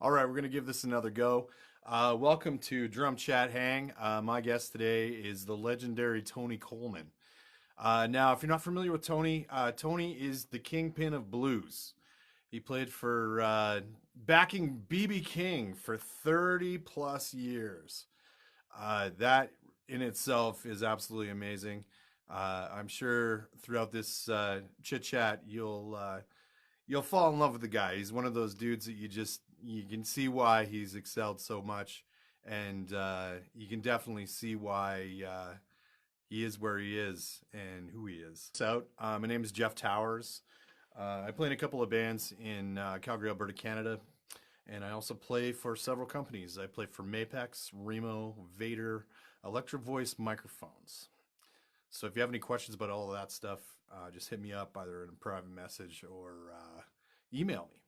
All right, we're going to give this another go. Welcome to Drum Chat Hang. My guest today is the legendary Tony Coleman. Now, if you're not familiar with Tony, Tony is the kingpin of blues. He played for backing B.B. King for 30 plus years. That in itself is absolutely amazing. I'm sure throughout this chit chat you'll fall in love with the guy. He's one of those dudes that you can see why he's excelled so much, and you can definitely see why he is where he is and who he is. My name is Jeff Towers. I play in a couple of bands in Calgary, Alberta, Canada, and I also play for several companies. I play for Mapex, Remo, Vader, Electro Voice microphones. So if you have any questions about all of that stuff, just hit me up either in a private message or email me,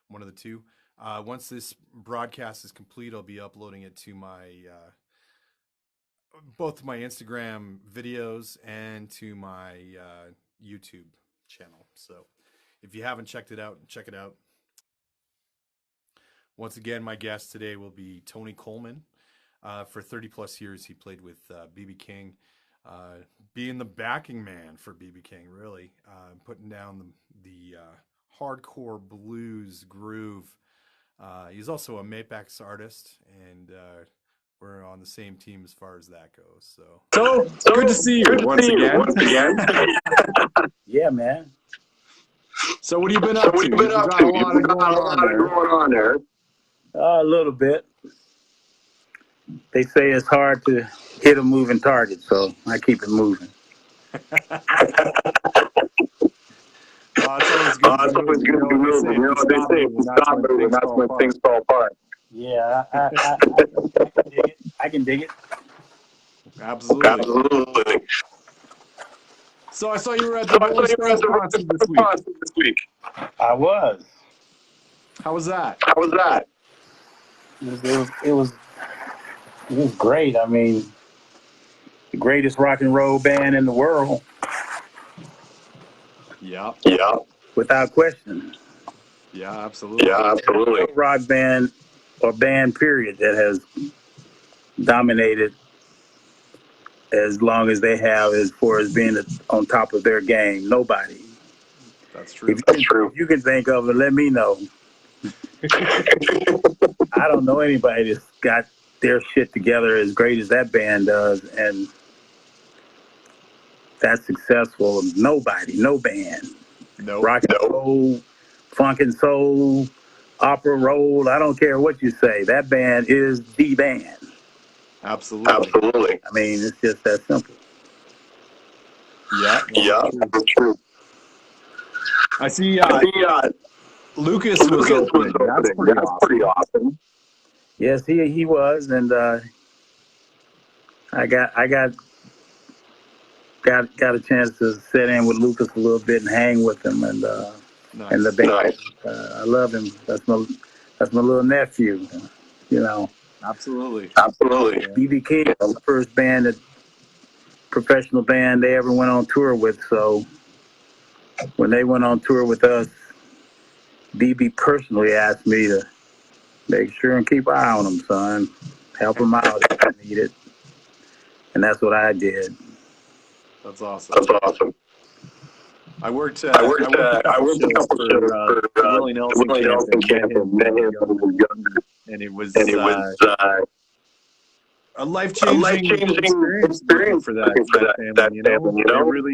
one of the two. Once this broadcast is complete, I'll be uploading it to my both my Instagram videos and to my YouTube channel. So if you haven't checked it out, check it out. Once again, my guest today will be Tony Coleman. For 30 plus years, he played with B.B. King, being the backing man for B.B. King, really, putting down the hardcore blues groove. He's also a Mapex artist, and we're on the same team as far as that goes. So good to see you once again. Yeah, man. So what have you been up to? You've got a lot going on there. A little bit. They say it's hard to hit a moving target, so I keep it moving. It's always good to be moving. You know what they say, if you stop moving, that's when things fall apart. Yeah, I can dig it. Absolutely. So I saw you were at the Rolling Stones concert this week. I was. How was that? It was great. I mean, the greatest rock and roll band in the world. Yeah. Without question. Yeah, absolutely. No rock band or band period that has dominated as long as they have as far as being on top of their game. Nobody. That's true. If you can think of it, let me know. I don't know anybody that's got their shit together as great as that band does, and that's successful. Nobody, no band. No. Rock and roll, funk and soul, opera roll, I don't care what you say. That band is the band. Absolutely. I mean, it's just that simple. Yeah, that's true. I see Lucas was opening. That's pretty awesome. Yes, he was, and I got a chance to sit in with Lucas a little bit and hang with him, and nice. And the band. I love him. That's my little nephew. You know. Absolutely. B.B. King was the first professional band they ever went on tour with. So when they went on tour with us, B.B. personally asked me to make sure and keep an eye on them, son. Help them out if they need it. And that's what I did. That's awesome. I worked a couple shows for Willie Nelson camp and met him when he was younger. And it was a life-changing experience for that family. You know?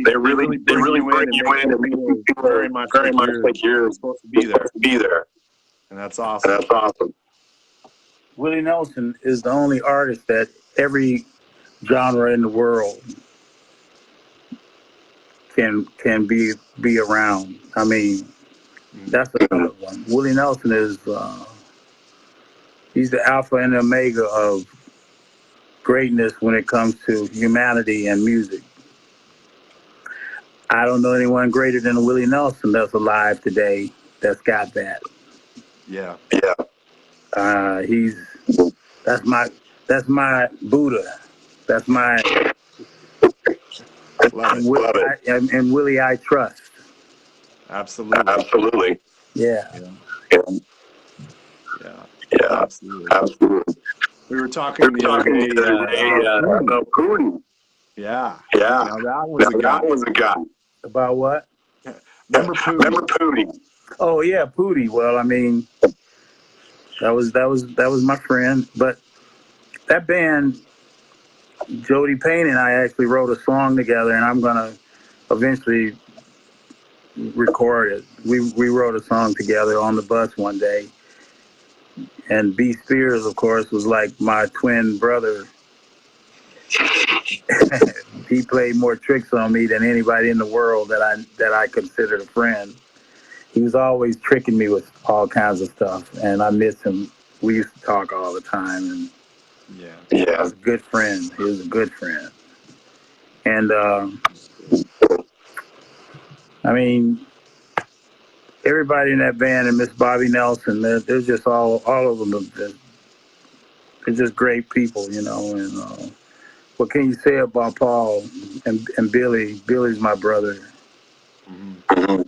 They really bring you in and make you feel very much like you're supposed to be there. And that's awesome. Willie Nelson is the only artist that every genre in the world can be around. I mean, that's another one. Willie Nelson is he's the alpha and omega of greatness when it comes to humanity and music. I don't know anyone greater than Willie Nelson that's alive today that's got that. Yeah. That's my Buddha. That's my and Willie I trust. Absolutely. Yeah. Absolutely. Absolutely. We were talking the other day about Pooty. Yeah. Yeah. Now that was a guy. About what? Remember Pooty? Remember Pooty? Oh yeah, Pooty. Well, I mean, that was my friend. But that band, Jody Payne and I actually wrote a song together, and I'm gonna eventually record it. We wrote a song together on the bus one day, and B. Spears, of course, was like my twin brother. He played more tricks on me than anybody in the world that I considered a friend. He was always tricking me with all kinds of stuff, and I miss him. We used to talk all the time, and he was a good friend. He was a good friend. And I mean, everybody in that band, and Miss Bobby Nelson, they're just all of them. They're just great people, you know. And what can you say about Paul and Billy? Billy's my brother. Mm-hmm.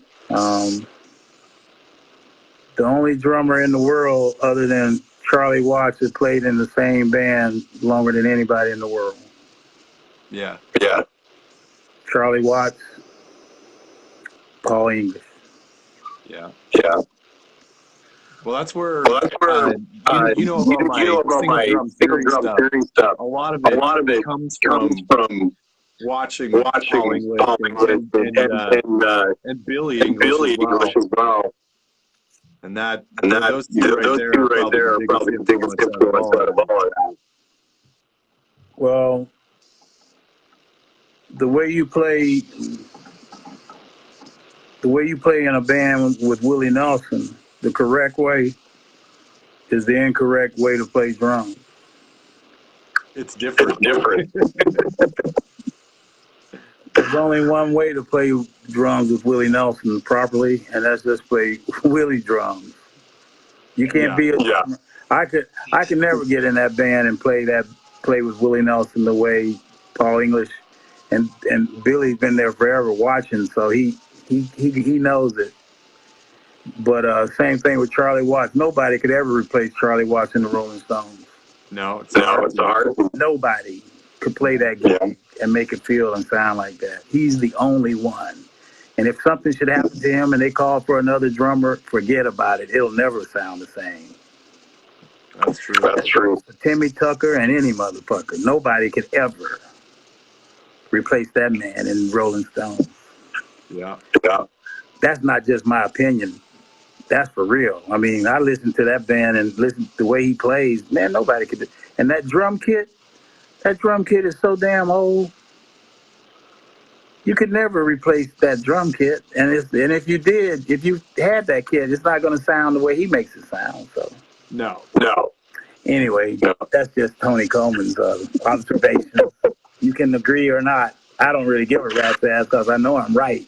The only drummer in the world other than Charlie Watts that played in the same band longer than anybody in the world. Yeah. Yeah. Charlie Watts, Paul English. Yeah. Yeah. Well, that's where you know about my single drum theory stuff. A lot of it comes from watching Paul English and Billy English as well. And those two right there are probably the biggest influence out of all of that. Well, the way you play in a band with Willie Nelson, the correct way is the incorrect way to play drums. It's different. There's only one way to play drums with Willie Nelson properly, and that's just play Willie drums. You can't be a drummer. I could never get in that band and play with Willie Nelson the way Paul English and Billy's been there forever watching, so he knows it. But same thing with Charlie Watts. Nobody could ever replace Charlie Watts in the Rolling Stones. No, it's hard. Nobody could play that gig and make it feel and sound like that. He's the only one. And if something should happen to him and they call for another drummer, forget about it. It'll never sound the same. That's true. Timmy Tucker and any motherfucker. Nobody could ever replace that man in Rolling Stones. Yeah. That's not just my opinion. That's for real. I mean, I listen to that band and listen to the way he plays. Man, nobody could. And that drum kit is so damn old. You could never replace that drum kit. And if you did, if you had that kit, it's not going to sound the way he makes it sound. So no. Anyway, that's just Tony Coleman's observation. You can agree or not. I don't really give a rat's ass because I know I'm right.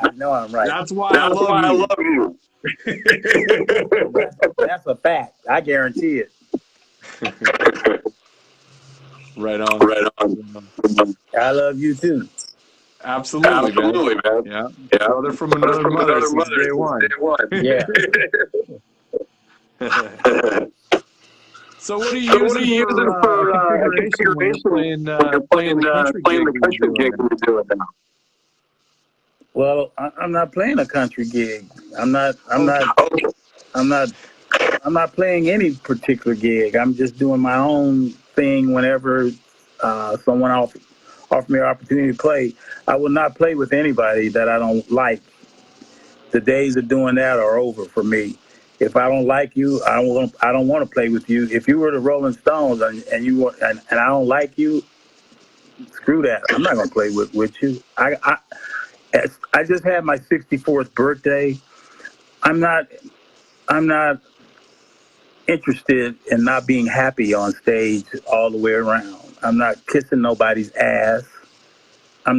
I know I'm right. That's why I love you. That's a fact. I guarantee it. Right on. I love you too. Absolutely, man. Yeah. Brother from another mother since day one. Yeah. So what are you using for configuration when you're playing the country gig we're doing now? Well, I'm not playing a country gig. I'm not playing any particular gig. I'm just doing my own thing whenever someone offers me an opportunity to play. I will not play with anybody that I don't like. The days of doing that are over for me. If I don't like you, I don't want to play with you. If you were the Rolling Stones and I don't like you, screw that. I'm not going to play with you. I just had my 64th birthday. I'm not interested in not being happy on stage all the way around. I'm not kissing nobody's ass. I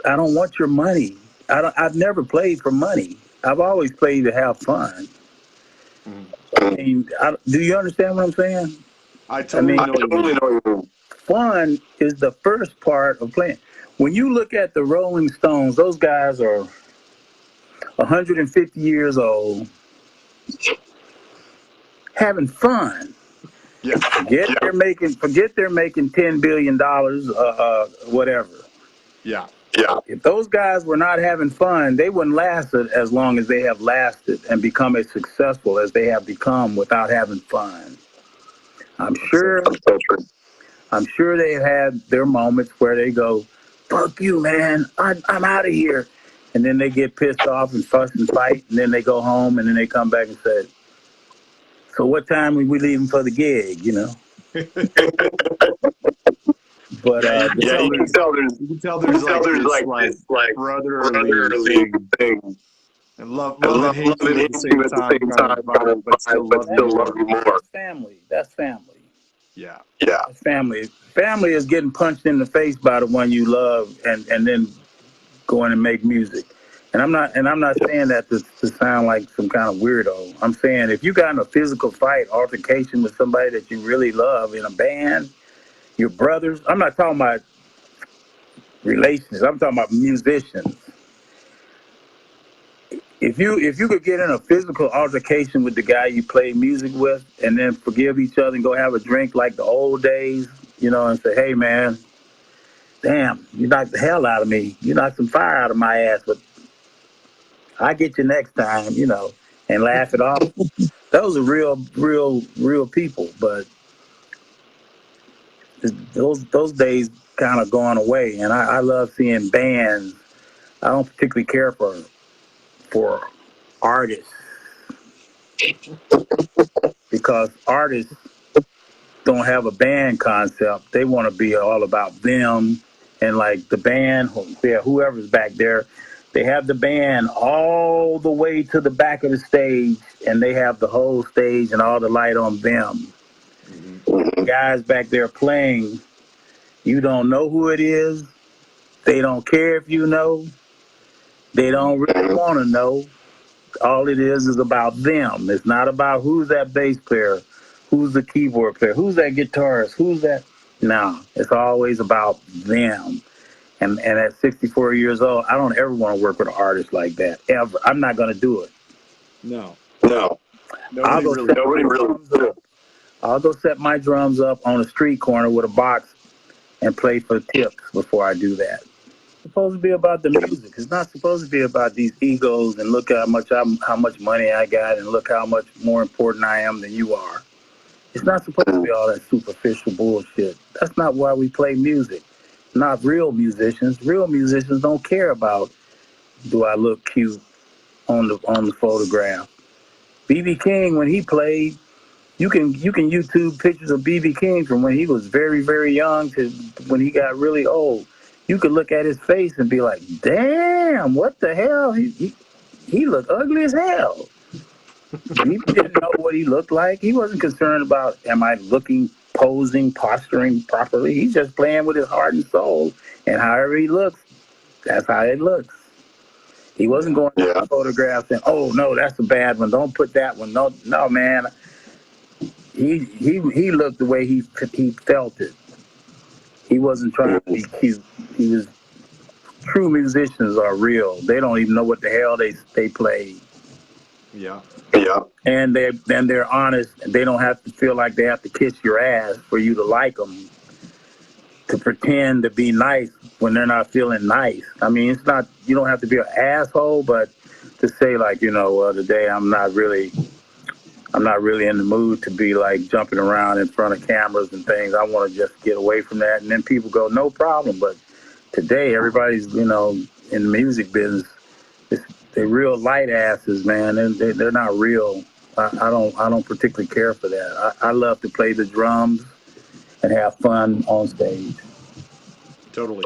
don't want your money. I've never played for money. I've always played to have fun. I mean, do you understand what I'm saying? I totally know. Fun is the first part of playing. When you look at the Rolling Stones, those guys are 150 years old. having fun. Yeah. Forget they're making $10 billion, whatever. Yeah. If those guys were not having fun, they wouldn't last as long as they have lasted and become as successful as they have become without having fun. I'm sure they've had their moments where they go, "Fuck you, man! I'm out of here," and then they get pissed off and fuss and fight, and then they go home, and then they come back and say, "So what time are we leaving for the gig?" You know. But you can tell there's like this brotherly thing. And love and hate you at the same time, but still love you more. That's family. Yeah. That's family. Family is getting punched in the face by the one you love and then going and make music. And I'm not saying that to sound like some kind of weirdo. I'm saying if you got in a physical fight, altercation with somebody that you really love in a band, your brothers, I'm not talking about relations, I'm talking about musicians. If you could get in a physical altercation with the guy you play music with and then forgive each other and go have a drink like the old days, you know, and say, "Hey, man, damn, you knocked the hell out of me. You knocked some fire out of my ass, but I get you next time," you know, and laugh it off. Those are real people, but those days kind of gone away. And I love seeing bands. I don't particularly care for artists because artists don't have a band concept. They want to be all about them and like the band, whoever's back there. They have the band all the way to the back of the stage, and they have the whole stage and all the light on them. Mm-hmm. Guys back there playing, you don't know who it is. They don't care if you know. They don't really want to know. All it is about them. It's not about who's that bass player, who's the keyboard player, who's that guitarist, who's that. No, it's always about them. And at 64 years old, I don't ever want to work with an artist like that, ever. I'm not going to do it. No. Nobody really. I'll go set my drums up on a street corner with a box and play for tips before I do that. It's supposed to be about the music. It's not supposed to be about these egos and look how much money I got and look how much more important I am than you are. It's not supposed to be all that superficial bullshit. That's not why we play music. Not real musicians. Real musicians don't care about, do I look cute on the photograph. B.B. King, when he played, you can YouTube pictures of B.B. King from when he was very, very young to when he got really old. You could look at his face and be like, "Damn, what the hell? He looked ugly as hell." He didn't know what he looked like. He wasn't concerned about, am I looking, posing, posturing properly. He's just playing with his heart and soul. And however he looks, that's how it looks. He wasn't going to the photograph saying, "Oh, no, that's a bad one. Don't put that one." No, man. He looked the way he felt it. He wasn't trying to be cute. He was. True musicians are real. They don't even know what the hell they play. Yeah. And they're honest. They don't have to feel like they have to kiss your ass for you to like them. To pretend to be nice when they're not feeling nice. I mean, it's not. You don't have to be an asshole, but to say like, today I'm not really in the mood to be like jumping around in front of cameras and things. I want to just get away from that. And then people go, "No problem." But today, everybody's, in the music business, they're real light asses, man. They're not real. I don't particularly care for that. I love to play the drums and have fun on stage. Totally.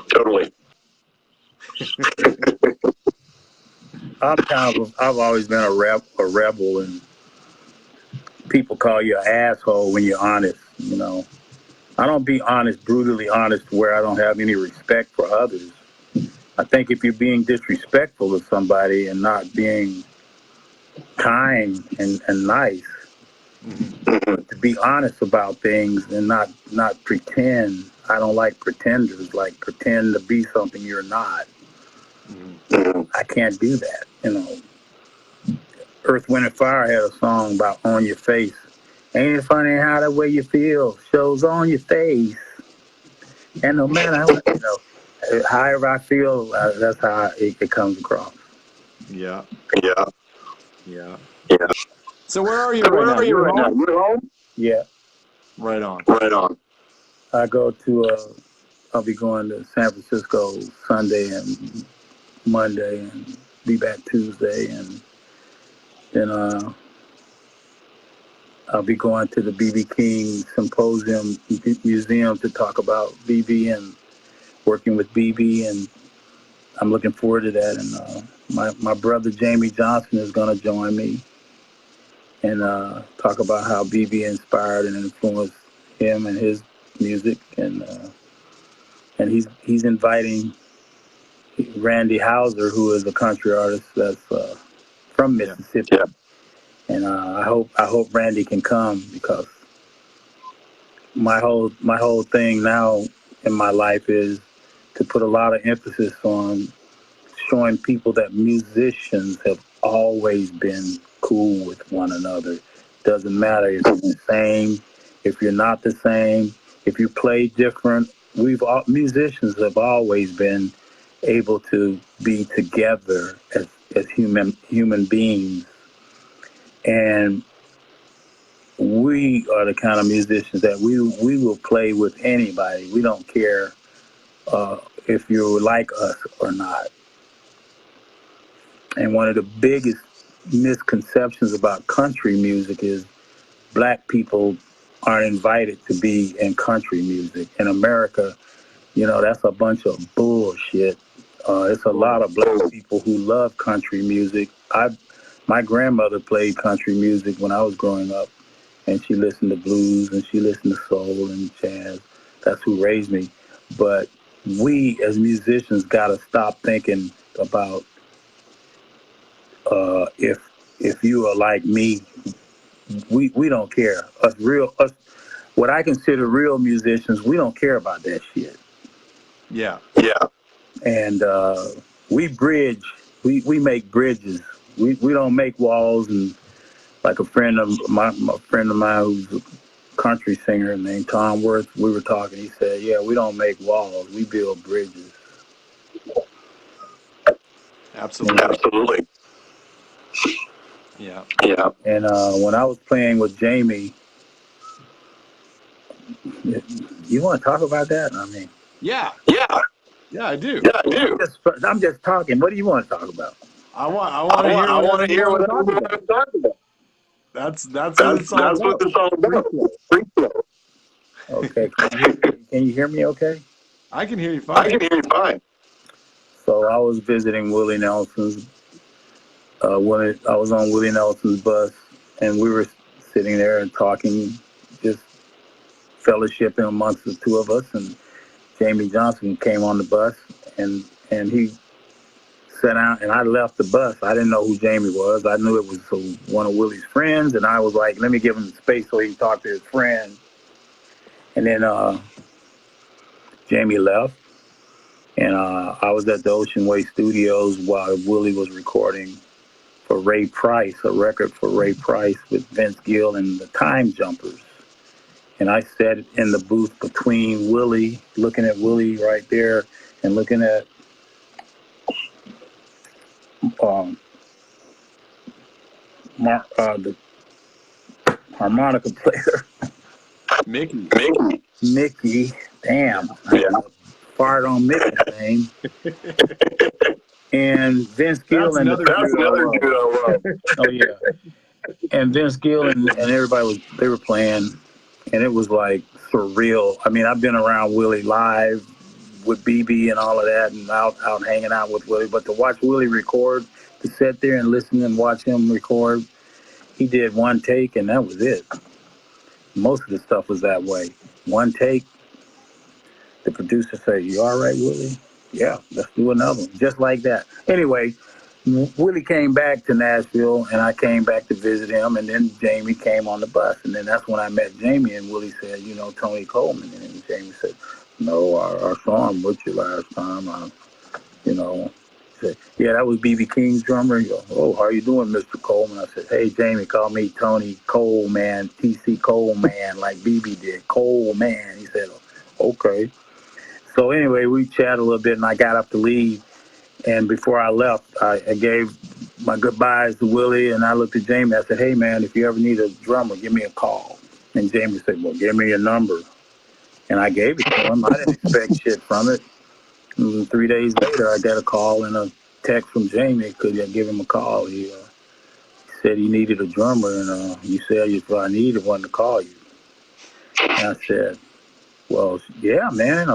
I've always been a rebel, and people call you an asshole when you're honest. I don't be honest, brutally honest, where I don't have any respect for others. I think if you're being disrespectful to somebody and not being kind and nice, to be honest about things and not pretend. I don't like pretenders, like pretend to be something you're not. I can't do that, Earth, Wind, and Fire had a song about on your face. Ain't it funny how the way you feel shows on your face? And no matter how, however I feel, that's how it comes across. Yeah. Yeah. Yeah. Yeah. So where are you right now? You're home? You're home? Yeah. Right on. Right on. I go to, I'll be going to San Francisco Sunday and Monday and be back Tuesday. And then I'll be going to the B.B. King Symposium Museum to talk about B.B. and working with B.B. And I'm looking forward to that. And my brother Jamie Johnson is going to join me and talk about how B.B. inspired and influenced him and his music. And he's inviting Randy Houser, who is a country artist that's from Mississippi. Yeah. And I hope Randy can come, because my whole thing now in my life is to put a lot of emphasis on showing people that musicians have always been cool with one another. Doesn't matter if you're the same, if you're not the same, if you play different. Musicians have always been able to be together as human beings. And we are the kind of musicians that we will play with anybody. We don't care if you're like us or not. And one of the biggest misconceptions about country music is black people aren't invited to be in country music. In America, that's a bunch of bullshit. It's a lot of black people who love country music. My grandmother played country music when I was growing up, and she listened to blues and she listened to soul and jazz. That's who raised me. But we as musicians got to stop thinking about if you are like me. We don't care. Us, what I consider real musicians, we don't care about that shit. Yeah. Yeah. And we bridge. We make bridges. We don't make walls. And like a friend of mine who's a country singer named Tom Worth, we were talking. He said, "Yeah, we don't make walls. We build bridges." Absolutely. Absolutely. Yeah. Yeah. And when I was playing with Jamie, you want to talk about that? I mean. Yeah. Yeah. Yeah, I do. Yeah, I do. I'm just talking. What do you want to talk about? I want to hear what everyone is talking about. That's what it's all about. Free flow. Okay. Can you hear me okay? I can hear you fine. So I was visiting Willie Nelson's. I was on Willie Nelson's bus, and we were sitting there and talking, just fellowshipping amongst the two of us. And Jamie Johnson came on the bus, and he sat down, and I left the bus. I didn't know who Jamie was. I knew it was one of Willie's friends, and I was like, let me give him space so he can talk to his friend. And then Jamie left, and I was at the Ocean Way Studios while Willie was recording for Ray Price, a record for Ray Price with Vince Gill and the Time Jumpers. And I sat in the booth between Willie, looking at Willie right there, and looking at the harmonica player. Mickey. Damn. Yeah. Fired on Mickey's name. And Vince Gill and another dude. Oh yeah. And Vince Gill and everybody they were playing, and it was like surreal. I mean, I've been around Willie live with BB and all of that, and out hanging out with Willie. But to watch Willie record, to sit there and listen and watch him record, he did one take and that was it. Most of the stuff was that way. One take. The producer said, "You all right, Willie?" "Yeah, let's do another one." Just like that. Anyway, Willie came back to Nashville, and I came back to visit him, and then Jamie came on the bus. And then that's when I met Jamie, and Willie said, "Tony Coleman." And Jamie said, "No, I saw him with you last time. said, yeah, that was B.B. King's drummer. He goes, oh, how you doing, Mr. Coleman? I said, hey, Jamie, call me Tony Coleman, TC Coleman, like B.B. did, Coleman. He said, okay. So anyway, we chatted a little bit, and I got up to leave. And before I left, I gave my goodbyes to Willie, and I looked at Jamie. I said, hey, man, if you ever need a drummer, give me a call. And Jamie said, well, give me your number. And I gave it to him. I didn't expect shit from it. And 3 days later, I got a call and a text from Jamie. Could I give him a call? He said he needed a drummer, and you said if I needed one to call you. And I said, well, yeah, man.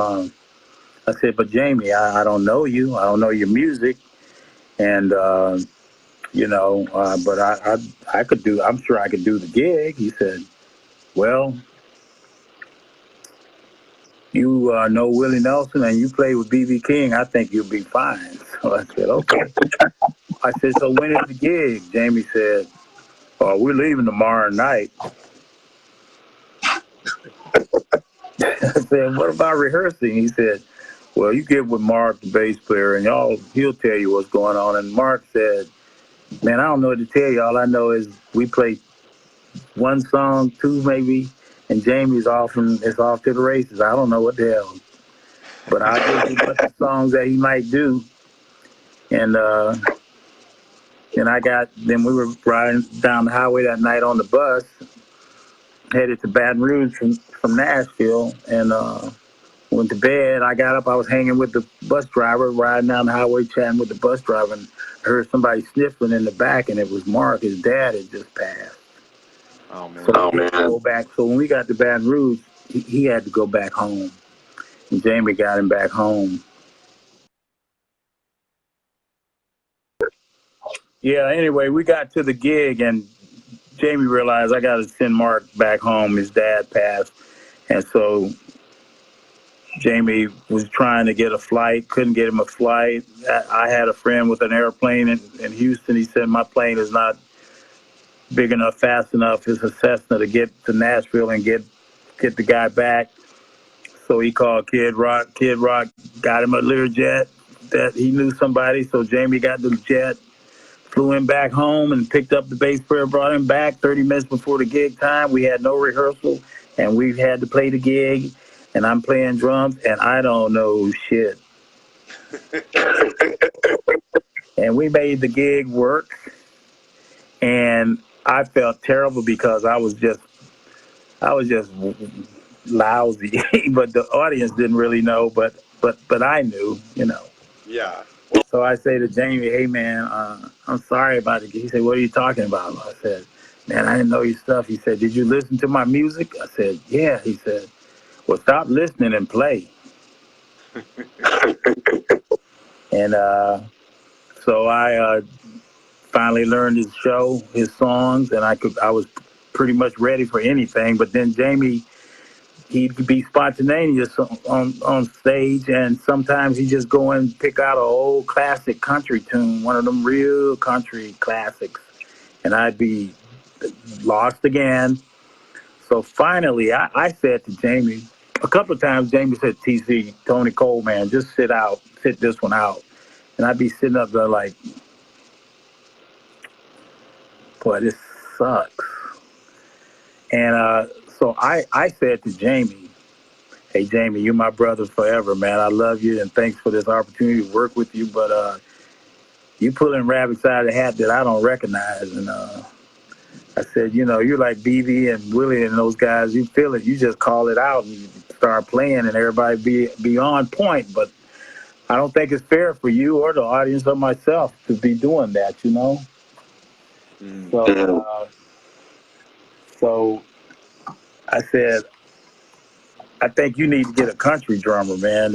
I said, but Jamie, I don't know you. I don't know your music. And, but I could do, I'm sure I could do the gig. He said, well, you know Willie Nelson and you play with B.B. King, I think you'll be fine. So I said, okay. I said, so when is the gig? Jamie said, oh, we're leaving tomorrow night. I said, what about rehearsing? He said, well, you get with Mark, the bass player, and he'll tell you what's going on. And Mark said, man, I don't know what to tell you. All I know is we play one song, two maybe, and Jamie's off to the races. I don't know what the hell. But I give him a bunch of songs that he might do. And then we were riding down the highway that night on the bus, headed to Baton Rouge from Nashville, and went to bed. I got up, I was hanging with the bus driver, riding down the highway, chatting with the bus driver, and I heard somebody sniffling in the back, and it was Mark. His dad had just passed. Oh, man. Go back. So when we got to Baton Rouge, he had to go back home. And Jamie got him back home. Yeah, anyway, we got to the gig, and Jamie realized I got to send Mark back home. His dad passed. And so Jamie was trying to get a flight, couldn't get him a flight. I had a friend with an airplane in Houston. He said, my plane is not big enough, fast enough. It's a Cessna to get to Nashville and get the guy back. So he called Kid Rock. Kid Rock got him a Learjet that he knew somebody. So Jamie got the jet, flew him back home and picked up the bass player, brought him back 30 minutes before the gig time. We had no rehearsal, and we had to play the gig. And I'm playing drums, and I don't know shit. And we made the gig work, and I felt terrible because I was just lousy. But the audience didn't really know, but I knew, Yeah. So I say to Jamie, hey, man, I'm sorry about it. He said, what are you talking about? I said, man, I didn't know your stuff. He said, did you listen to my music? I said, yeah. He said, well, stop listening and play. And so I finally learned his songs, and I was pretty much ready for anything. But then Jamie, he'd be spontaneous on stage, and sometimes he'd just go and pick out an old classic country tune, one of them real country classics, and I'd be lost again. So finally, I said to Jamie, a couple of times Jamie said, TC, Tony Coleman, just sit this one out. And I'd be sitting up there like, boy, this sucks. And so I said to Jamie, hey, Jamie, you're my brother forever, man. I love you, and thanks for this opportunity to work with you. But you pulling rabbits out of the hat that I don't recognize. And I said, you're like BB and Willie and those guys. You feel it. You just call it out and you start playing, and everybody be on point. But I don't think it's fair for you or the audience or myself to be doing that, So I said, I think you need to get a country drummer, man,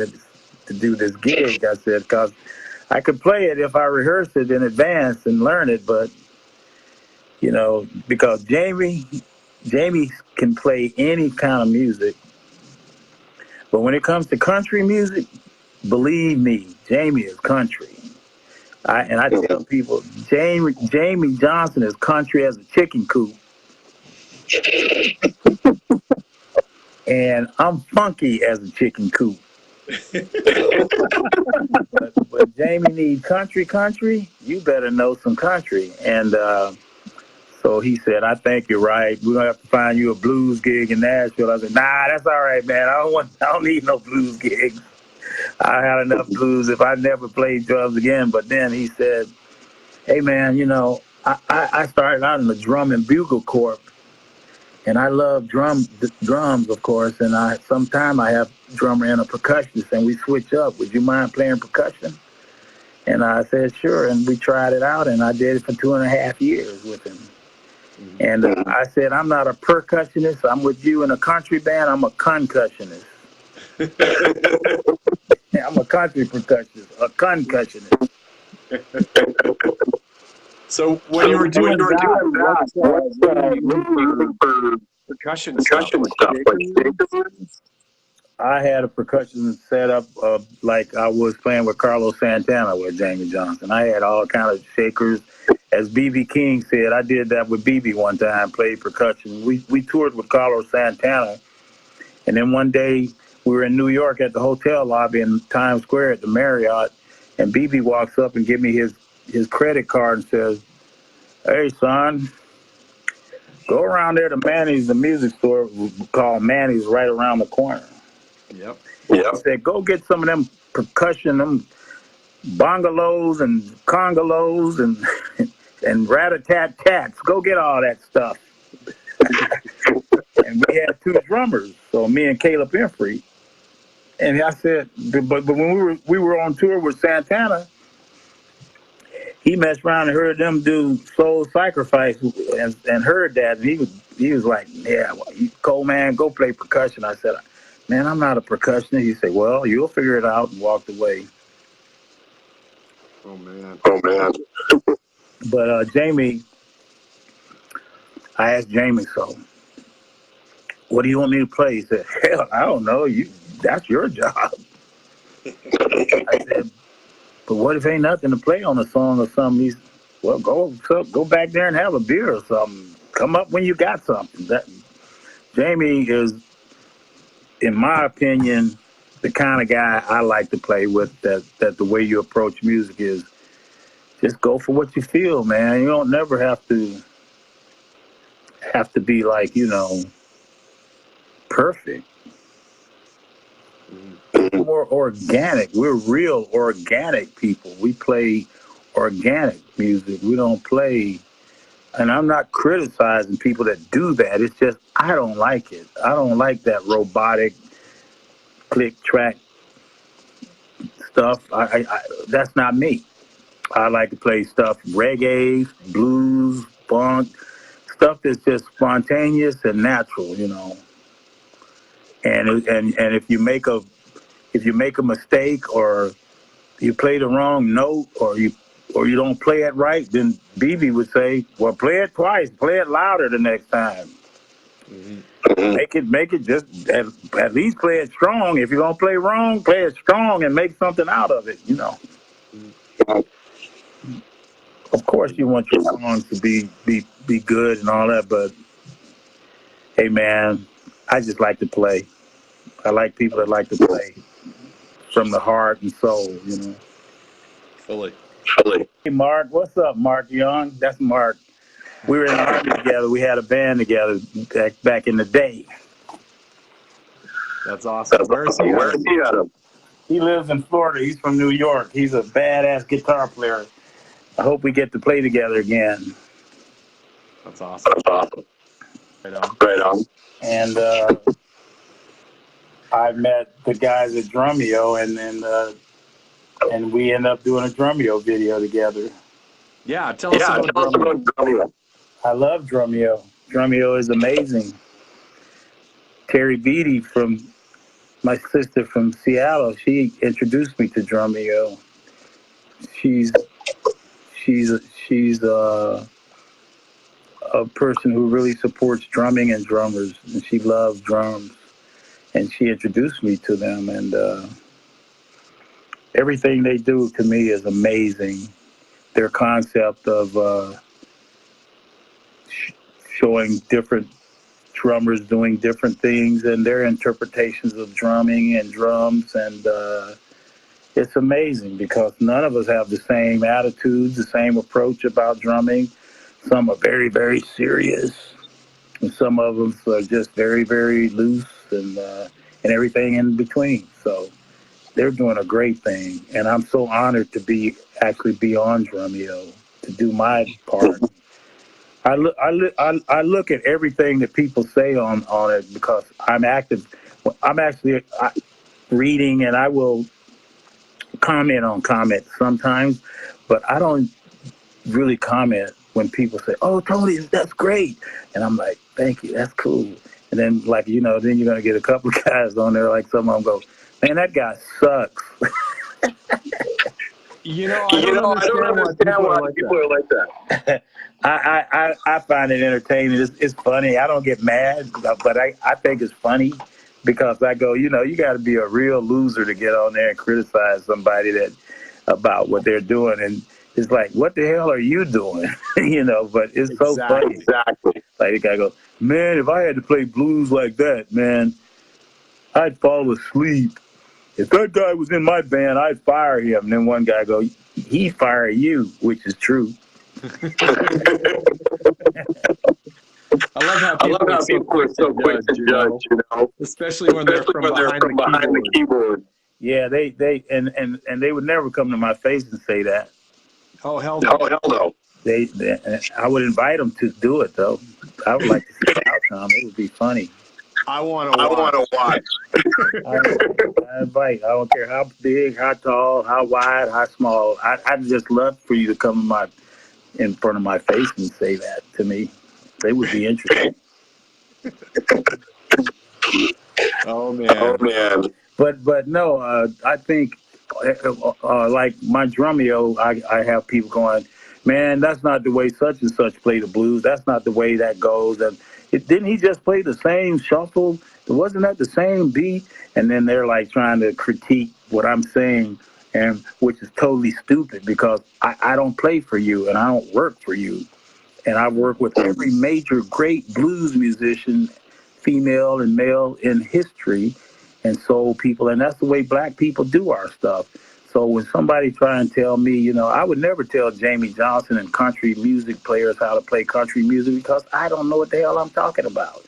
to do this gig. I said, because I could play it if I rehearsed it in advance and learn it, but because Jamie can play any kind of music, but when it comes to country music, believe me, Jamie is country. I tell people, Jamie Johnson is country as a chicken coop. And I'm funky as a chicken coop. but Jamie need country. You better know some country. And so he said, I think you're right. We're gonna have to find you a blues gig in Nashville. I said, nah, that's all right, man. I don't need no blues gigs. I had enough blues if I never played drums again. But then he said, hey man, I started out in the drum and bugle corps, and I love drums, of course. And sometimes I have drummer and a percussionist, and we switch up. Would you mind playing percussion? And I said, sure. And we tried it out, and I did it for 2.5 years with him. And I said, I'm not a percussionist. I'm with you in a country band. I'm a concussionist. I'm a country percussionist, a concussionist. So when you were doing that, what's for percussion stuff? I had a percussion set up like I was playing with Carlos Santana with Jamie Johnson. I had all kind of shakers. As B.B. King said, I did that with B.B. one time, played percussion. We toured with Carlos Santana. And then one day we were in New York at the hotel lobby in Times Square at the Marriott. And B.B. walks up and gives me his credit card and says, hey, son, go around there to Manny's, the music store called Manny's right around the corner. Yep. He said, go get some of them percussion, them bongalos and congalos and rat-a-tat-tats. Go get all that stuff. And we had 2 drummers, so me and Caleb Infrey. And I said, but when we were on tour with Santana, he messed around and heard them do Soul Sacrifice and heard that. And he was like, yeah, well, Coleman, go play percussion. I said, man, I'm not a percussionist. He said, well, you'll figure it out, and walked away. Oh, man. But Jamie, I asked Jamie, so what do you want me to play? He said, hell, I don't know. That's your job. I said, but what if ain't nothing to play on a song or something? He said, well, go back there and have a beer or something. Come up when you got something. Jamie is, in my opinion, the kind of guy I like to play with, that the way you approach music is just go for what you feel, man. You don't never have to be like, perfect. More organic. We're real organic people. We play organic music. We don't play, and I'm not criticizing people that do that. It's just I don't like it. I don't like that robotic click track stuff. I that's not me. I like to play stuff reggae, blues, funk, stuff that's just spontaneous and natural, And if you make a mistake or you play the wrong note or you don't play it right, then BB would say, well, play it twice, play it louder the next time. Mm-hmm. Make it just at least play it strong. If you're gonna play wrong, play it strong and make something out of it, Mm-hmm. Of course you want your songs to be good and all that, but hey man, I just like to play. I like people that like to play from the heart and soul, Fully. Hey, Mark. What's up, Mark Young? That's Mark. We were in the Army together. We had a band together back in the day. That's awesome. Where is he at? He lives in Florida. He's from New York. He's a badass guitar player. I hope we get to play together again. That's awesome. Right on. And I met the guys at Drumeo, and we ended up doing a Drumeo video together. Yeah, tell us about Drumeo. I love Drumeo. Drumeo is amazing. Terry Beatty, my sister from Seattle, she introduced me to Drumeo. She's a person who really supports drumming and drummers, and she loves drums. And she introduced me to them, and everything they do to me is amazing. Their concept of showing different drummers doing different things and their interpretations of drumming and drums. And it's amazing because none of us have the same attitudes, the same approach about drumming. Some are very, very serious, and some of them are just very, very loose and everything in between. So they're doing a great thing, and I'm so honored to actually be on Drumeo to do my part. I look at everything that people say on it because I'm active. I'm actually reading, and I will comment on comments sometimes, but I don't really comment when people say, "Oh, Tony, that's great," and I'm like, "Thank you, that's cool." And then, like, then you're gonna get a couple of guys on there, like some of them go, "Man, that guy sucks." I don't understand why people are like that. I find it entertaining. It's funny. I don't get mad, but I think it's funny because I go, you got to be a real loser to get on there and criticize somebody about what they're doing. And it's like, what the hell are you doing? But it's so funny. Exactly. Like the guy goes, "Man, if I had to play blues like that, man, I'd fall asleep. If that guy was in my band, I'd fire him." And then one guy goes, "He fire you," which is true. I love how people are so quick to judge, especially when they're from behind the keyboard. Yeah, they they would never come to my face and say that. Oh, hell no. Oh, hell no. I would invite them to do it, though. I would like to see the outcome. It would be funny. I want to watch. I invite. I don't care how big, how tall, how wide, how small. I'd just love for you to come in front of my face and say that to me. They would be interested. Oh man. But no, I think like my Drumeo, I have people going, "Man, that's not the way such and such play the blues. That's not the way that goes." And didn't he just play the same shuffle? Wasn't that the same beat? And then they're like trying to critique what I'm saying, and which is totally stupid because I don't play for you and I don't work for you. And I've worked with every major great blues musician, female and male, in history, and soul people. And that's the way black people do our stuff. So when somebody try and tell me, I would never tell Jamie Johnson and country music players how to play country music because I don't know what the hell I'm talking about.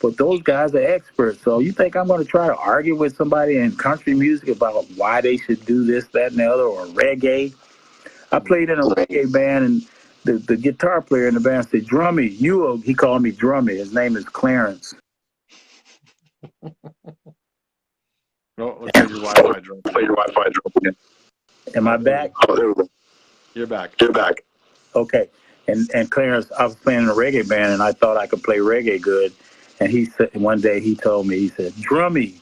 But those guys are experts. So you think I'm going to try to argue with somebody in country music about why they should do this, that, and the other, or reggae? I played in a reggae band, and the guitar player in the band said, "Drummy, he called me Drummy. His name is Clarence." Oh, looks like your Wi-Fi drone. Am I back? Oh, there we go. You're back. Okay. And Clarence, I was playing in a reggae band, and I thought I could play reggae good. And he said, one day he told me, he said, "Drummy,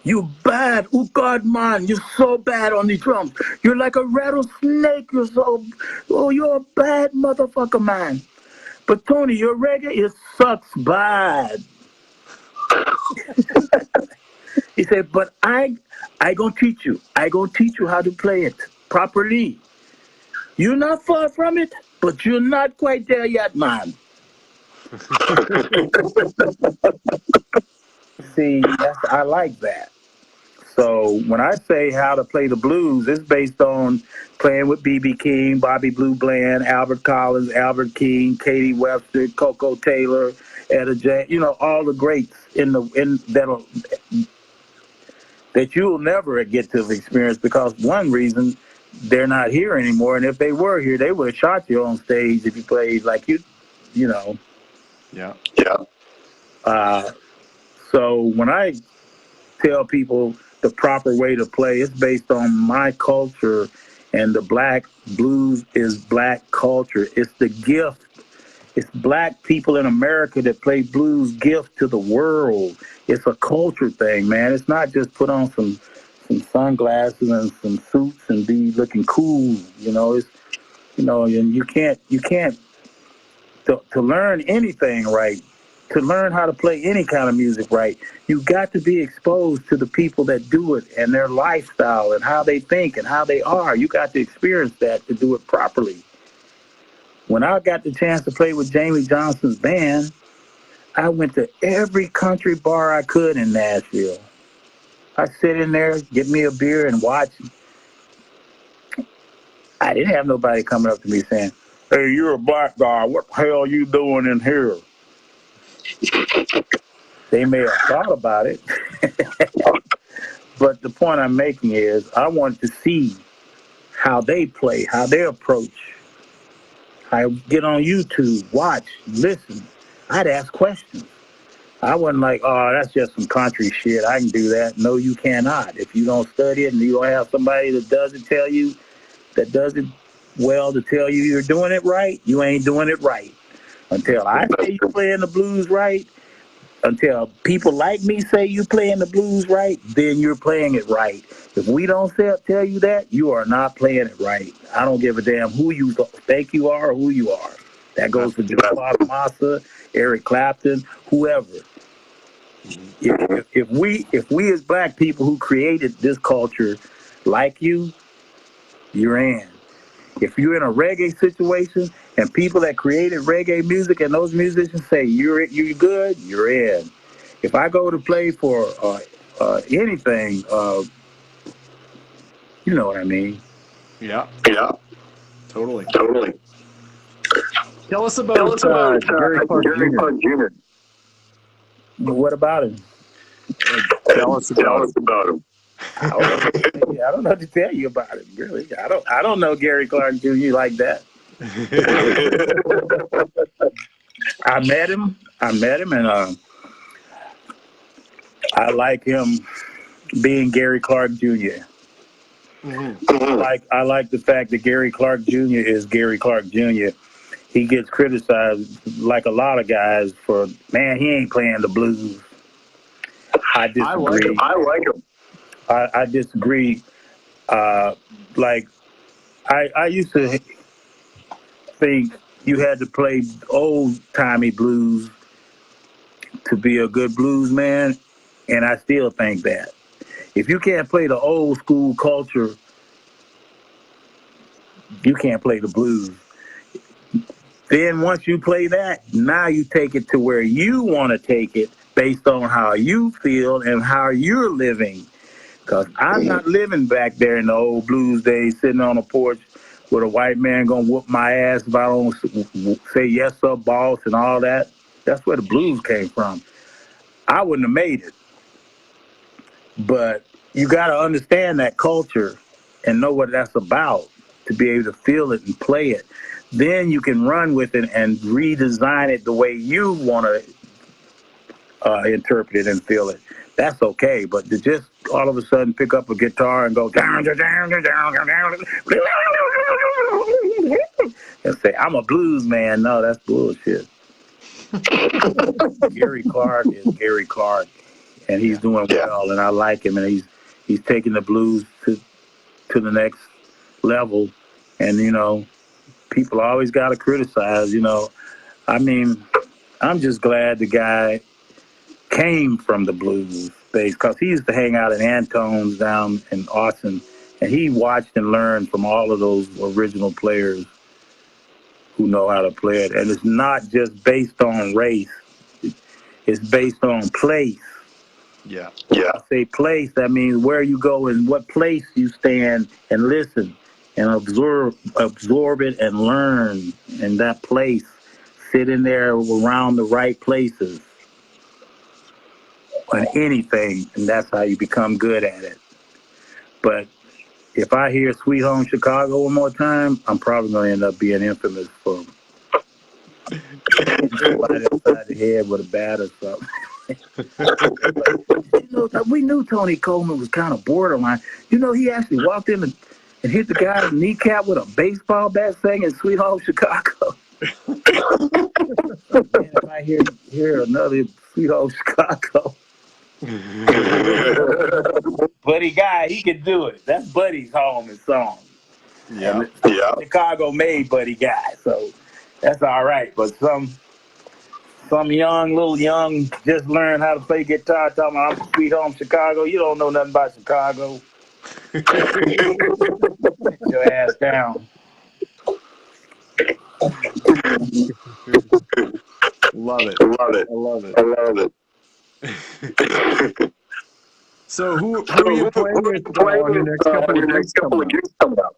you bad. Oh, God, man, you're so bad on the drums. You're like a rattlesnake. You're a bad motherfucker, man. But, Tony, your reggae, it sucks bad." He said, "But I gonna teach you. I gonna teach you how to play it properly. You're not far from it, but you're not quite there yet, man." See, I like that. So when I say how to play the blues, it's based on playing with B.B. King, Bobby Blue Bland, Albert Collins, Albert King, Katie Webster, Coco Taylor, Etta James, all the greats that you'll never get to experience because one reason they're not here anymore, and if they were here, they would have shot you on stage if you played like you know. Yeah. So when I tell people the proper way to play, it's based on my culture, and the black blues is black culture. It's the gift. It's black people in America that play blues gift to the world. It's a culture thing, man. It's not just put on some sunglasses and some suits and be looking cool. It's and you can't to learn anything right, to learn how to play any kind of music right, you got to be exposed to the people that do it and their lifestyle and how they think and how they are. You got to experience that to do it properly. When I got the chance to play with Jamie Johnson's band, I went to every country bar I could in Nashville. I sit in there, get me a beer, and watch. I didn't have nobody coming up to me saying, "Hey, you're a black guy. What the hell are you doing in here?" They may have thought about it. But the point I'm making is I wanted to see how they play, how they approach. I get on YouTube, watch, listen. I'd ask questions. I wasn't like, oh, that's just some country shit. I can do that. No, you cannot. If you don't study it and you don't have somebody that does it well to tell you you're doing it right, you ain't doing it right. Until I say you're playing the blues right, until people like me say you playing the blues right, then you're playing it right. If we don't tell you that, you are not playing it right. I don't give a damn who you think you are or who you are. That goes for Joe Massa, Eric Clapton, whoever. If we as black people who created this culture like you, you're in. If you're in a reggae situation and people that created reggae music and those musicians say you're good, you're in. If I go to play for anything, you know what I mean? Yeah. Totally. Tell us about Gary Clark Jr. What about him? Tell us about him. I don't know what to tell you about him, really. I don't know Gary Clark Jr. like that. I met him, and I like him being Gary Clark Jr. I like the fact that Gary Clark Jr. is Gary Clark Jr. He gets criticized like a lot of guys for, man, he ain't playing the blues. I disagree. I like him. I disagree. I used to think you had to play old-timey blues to be a good blues man, and I still think that. If you can't play the old school culture, you can't play the blues. Then once you play that, now you take it to where you want to take it based on how you feel and how you're living. Because I'm not living back there in the old blues days, sitting on a porch with a white man going to whoop my ass if I don't say yes, sir, boss, and all that. That's where the blues came from. I wouldn't have made it. But you got to understand that culture and know what that's about to be able to feel it and play it. Then you can run with it and redesign it the way you want to interpret it and feel it. That's okay, but to just all of a sudden pick up a guitar and go down, down, down, down, down, down, and say, I'm a blues man. No, that's bullshit. Gary Clark is Gary Clark, and he's doing well, and I like him, and he's taking the blues to the next level. And, you know, people always got to criticize, you know. I mean, I'm just glad the guy came from the blues space, because he used to hang out at Antone's down in Austin, and he watched and learned from all of those original players who know how to play it. And it's not just based on race. It's based on place. Yeah. I say place, that means where you go and what place you stand and listen and absorb it and learn in that place. Sit in there around the right places on anything, and that's how you become good at it. But if I hear Sweet Home Chicago one more time, I'm probably going to end up being infamous for right inside the head with a bat or something. You know, we knew Tony Coleman was kind of borderline. You know, he actually walked in and hit the guy in the kneecap with a baseball bat singing Sweet Home Chicago. Man, if I hear another Sweet Home Chicago. Buddy Guy, he can do it. That's Buddy's home and song. Yeah. Chicago made Buddy Guy, so that's all right. But some little young, just learned how to play guitar, talking about I'm Sweet Home Chicago. You don't know nothing about Chicago. Sit your ass down. Love it. Love it. I love it. I love it. So who are you playing with on your next couple of gigs coming up?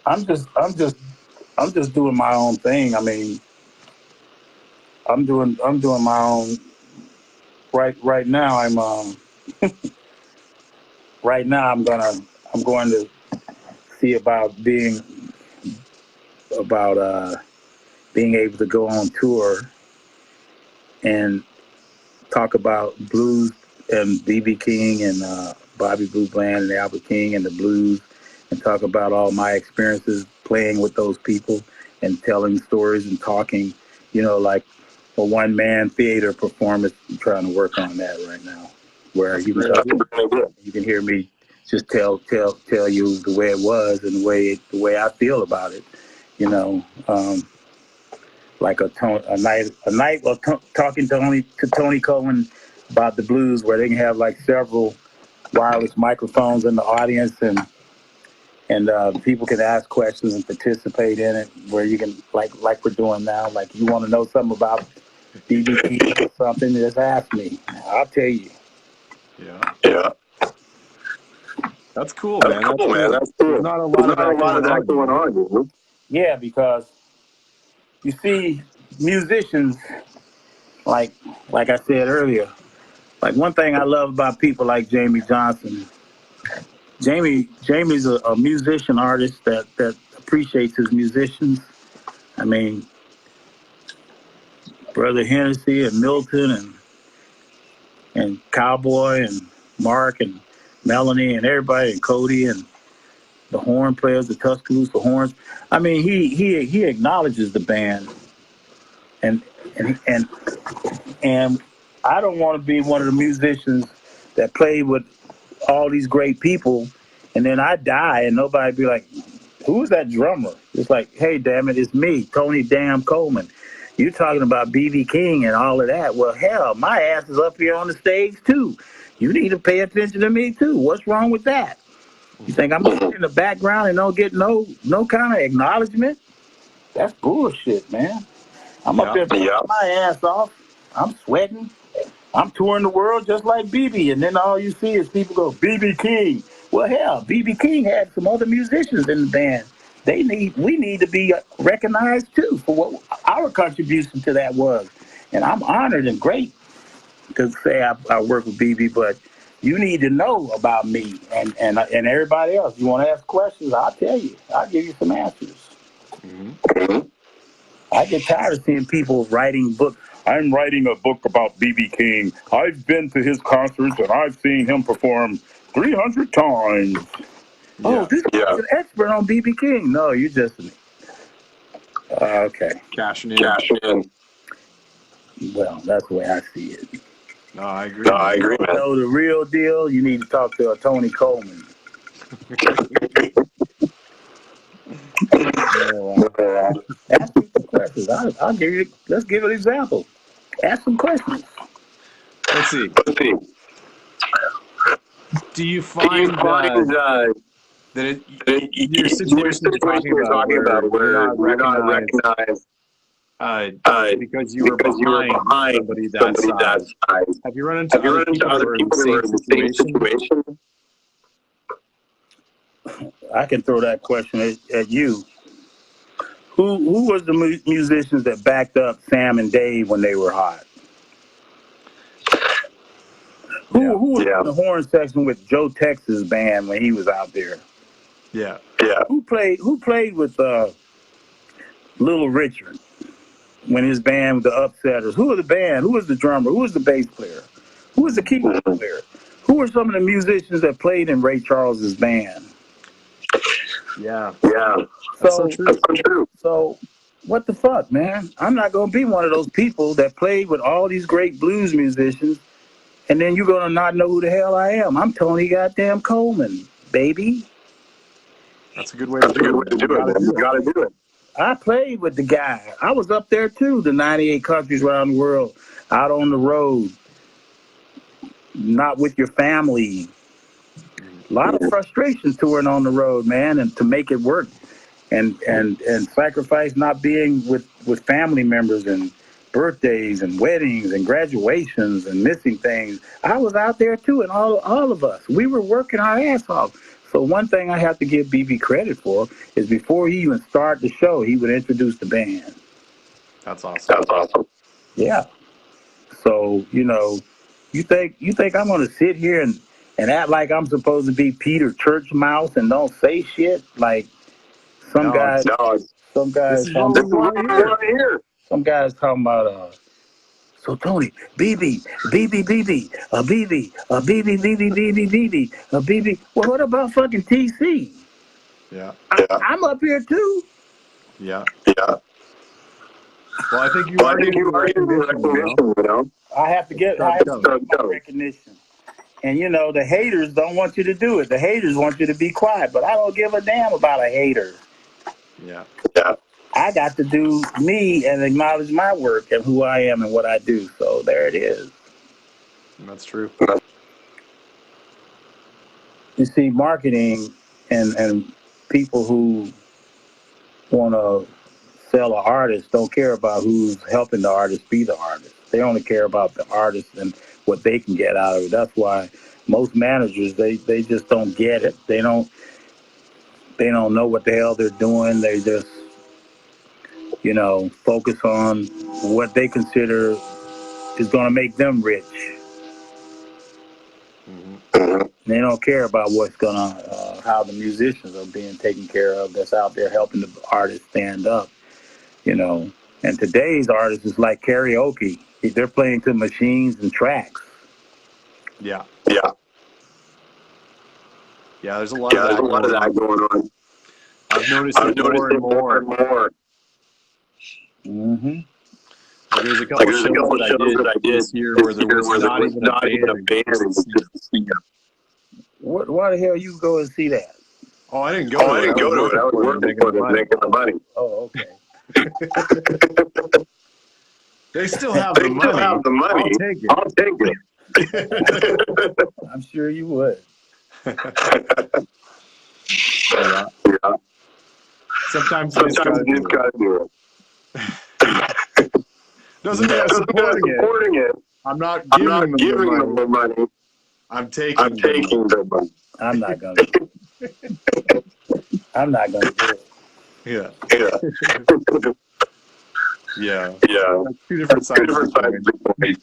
I'm just doing my own thing. I mean, I'm doing my own. Right now, right now I'm going to see about being able to go on tour and talk about blues and B.B. King and Bobby Blue Bland and Albert King and the blues, and talk about all my experiences playing with those people and telling stories and talking, like a one-man theater performance. I'm trying to work on that right now, where you can hear me just tell you the way it was and the way I feel about it, like a night of talking to Tony Coleman about the blues, where they can have like several wireless microphones in the audience, and people can ask questions and participate in it, where you can like we're doing now. Like, you want to know something about BB or something, just ask me. I'll tell you. Yeah. That's cool, man. That's cool. There's not a lot of that going on. Yeah, because you see, musicians, like I said earlier, like one thing I love about people like Jamie Johnson. Jamie's a musician artist that appreciates his musicians. I mean, Brother Hennessy and Milton and Cowboy and Mark and Melanie and everybody and Cody and the horn players, the Tuscaloosa horns. I mean, he acknowledges the band, and I don't want to be one of the musicians that played with all these great people, and then I die and nobody be like, who's that drummer? It's like, hey, damn it, it's me, Tony Damn Coleman. You're talking about B.B. King and all of that. Well, hell, my ass is up here on the stage too. You need to pay attention to me too. What's wrong with that? You think I'm in the background and don't get no kind of acknowledgement? That's bullshit, man. I'm up there playing my ass off. I'm sweating. I'm touring the world just like BB, and then all you see is people go, BB King. Well, hell, BB King had some other musicians in the band. We need to be recognized too for what our contribution to that was. And I'm honored and great to say I work with BB, but you need to know about me and everybody else. You want to ask questions, I'll tell you. I'll give you some answers. Mm-hmm. I get tired of seeing people writing books. I'm writing a book about B.B. King. I've been to his concerts and I've seen him perform 300 times. Yeah. Oh, this guy's an expert on B.B. King. No, you're just okay. Cashing in. Well, that's the way I see it. No, I agree. Man. Know the real deal, you need to talk to Tony Coleman. Ask me some questions. I'll give you. Let's give an example. Ask some questions. Let's see. Do you find that your situation you're talking about where you're not recognized because you were behind somebody that size? Have you run into other people who are in the same situation? I can throw that question at you. Who was the musicians that backed up Sam and Dave when they were hot? Who was in the horn section with Joe Texas band when he was out there? Yeah. Who played with Little Richard when his band, the Upsetters? Who was the band? Who was the drummer? Who was the bass player? Who was the keyboard player? Who were some of the musicians that played in Ray Charles's band? Yeah. That's so true. So what the fuck, man? I'm not going to be one of those people that played with all these great blues musicians, and then you're going to not know who the hell I am. I'm Tony goddamn Coleman, baby. That's a good way to do it. You gotta do it. I played with the guy. I was up there too, the 98 countries around the world, out on the road, not with your family. A lot of frustration touring on the road, man, and to make it work. and sacrifice not being with family members and birthdays and weddings and graduations and missing things. I was out there too, and all of us, we were working our ass off. So one thing I have to give BB credit for is before he even started the show, he would introduce the band. That's awesome. That's awesome. Yeah. So, you know, you think I'm going to sit here and act like I'm supposed to be Peter Churchmouth and don't say shit? Like some guys This is what we want to hear. Some guys talking about, so Tony, BB, BB. Well, what about fucking TC? Yeah. I'm up here too. Yeah. Yeah. Well, I think you are getting recognition, you know? I have to get recognition. And, you know, the haters don't want you to do it. The haters want you to be quiet, but I don't give a damn about a hater. Yeah. Yeah. I got to do me and acknowledge my work and who I am and what I do. So there it is. That's true. You see, marketing and people who want to sell an artist don't care about who's helping the artist be the artist. They only care about the artist and what they can get out of it. That's why most managers, they just don't get it. They don't know what the hell they're doing. They just, you know, focus on what they consider is going to make them rich. Mm-hmm. They don't care about what's going to, how the musicians are being taken care of that's out there helping the artists stand up, you know. And today's artists is like karaoke. They're playing to machines and tracks. Yeah. Yeah. Yeah, there's a lot of that going on. I've noticed it more and more. Mm-hmm. Like there's a couple shows that I did this year where there was not even a band. Why the hell you go and see that? Oh, I didn't go to it. I was working for them, making the money. Oh, okay. They still have the money. I'll take it. I'm sure you would. Yeah. Sometimes you just gotta do it. Doesn't mean I'm supporting it. I'm not giving them the money. I'm taking the money. I'm not gonna do it. Yeah. Yeah. Yeah. That's two different sides of the coin.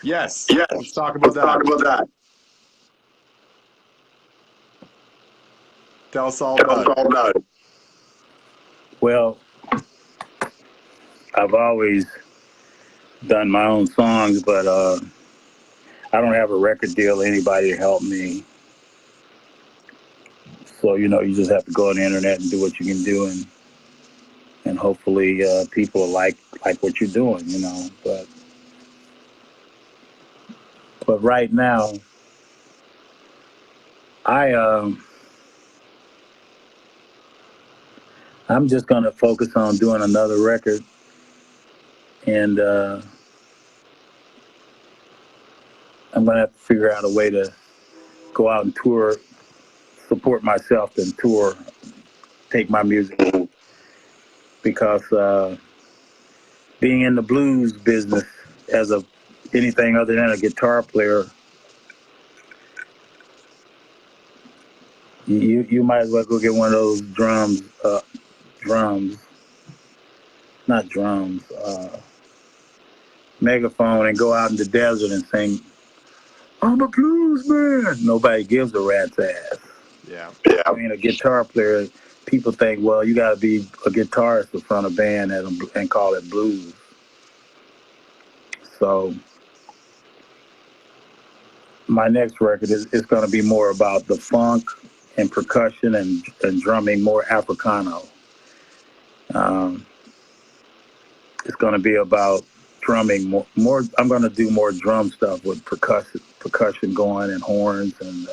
Yes. Let's talk about that. Tell us all about it. Well, I've always done my own songs, but I don't have a record deal, anybody to help me. So, you know, you just have to go on the internet and do what you can do, and hopefully people like what you're doing, you know. But right now, I'm just going to focus on doing another record, and I'm going to have to figure out a way to go out and tour, support myself and tour, take my music. Because being in the blues business as anything other than a guitar player, you might as well go get one of those megaphone and go out in the desert and sing, "I'm a blues man." Nobody gives a rat's ass. Yeah. I mean, a guitar player, people think, well, you got to be a guitarist in front of a band and call it blues. So my next record is going to be more about the funk and percussion and drumming, more Africano. It's going to be about drumming more. I'm going to do more drum stuff with percussion going and horns and